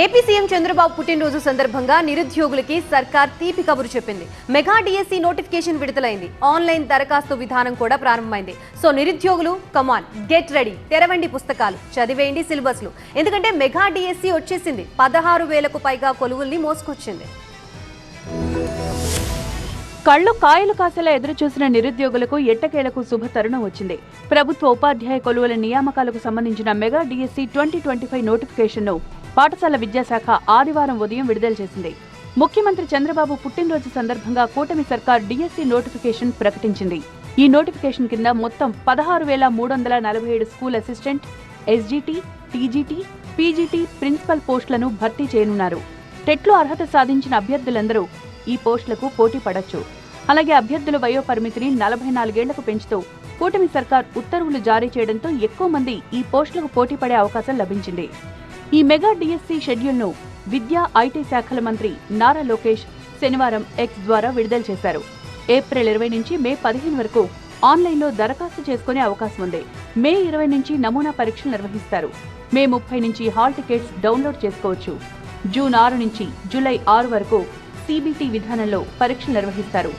AP CM Chandrababu పుట్టినరోజు సందర్భంగా నిరుద్యోగులకి సర్కార్ తీపి కబురు చెప్పింది. మెగా డిఎస్సి నోటిఫికేషన్ విడుదలైంది. ఆన్లైన్ దరఖాస్తు విధానం కూడా ప్రారంభమైంది. సో నిరుద్యోగులు కమాన్, గెట్ రెడీ, తెరవండి పుస్తకాలు, చదివేయండి సిలబస్లు. ఎందుకంటే మెగా డిఎస్సి వచ్చేసింది. 16,000కు పైగా కొలువుల్ని మోసుకొచ్చింది. కళ్ళు కాయలు కాసేలా ఎదురుచూసిన నిరుద్యోగులకు ఎట్టకేలకు శుభతరుణం వచ్చింది. ప్రభుత్వ ఉపాధ్యాయ కొలువుల నియామకాలకు సంబంధించిన మెగా డిఎస్సి 2025 నోటిఫికేషన్ను పాఠశాల విద్యాశాఖ ఆదివారం ఉదయం విడుదల చేసింది. ముఖ్యమంత్రి చంద్రబాబు పుట్టినరోజు సందర్భంగా కూటమి సర్కార్ డిఎస్సి నోటిఫికేషన్ ప్రకటించింది. ఈ నోటిఫికేషన్ కింద మొత్తం 16,347 school assistant, SGT, TGT, PGT principal పోస్టులను భర్తీ చేయనున్నారు. టెట్లో అర్హత సాధించిన అభ్యర్థులందరూ ఈ పోస్టులకు పోటీ పడొచ్చు. అలాగే అభ్యర్థుల వయో పరిమితిని 44 ఏళ్లకు పెంచుతూ కూటమి సర్కార్ ఉత్తర్వులు జారీ చేయడంతో ఎక్కువ మంది ఈ పోస్టులకు పోటీ పడే అవకాశం లభించింది. ఈ మెగా డిఎస్సి షెడ్యూల్ను విద్యా, ఐటీ శాఖల మంత్రి నారా లోకేష్ శనివారం ఎక్స్ ద్వారా విడుదల చేశారు. ఏప్రిల్ 20 నుంచి మే 15 వరకు ఆన్లైన్లో దరఖాస్తు చేసుకునే అవకాశం ఉంది. మే 20 నుంచి నమూనా పరీక్షలు నిర్వహిస్తారు. మే 30 నుంచి హాల్ టికెట్స్ డౌన్లోడ్ చేసుకోవచ్చు. జూన్ 6 నుంచి జూలై 6 వరకు సిబిటి విధానంలో పరీక్షలు నిర్వహిస్తారు.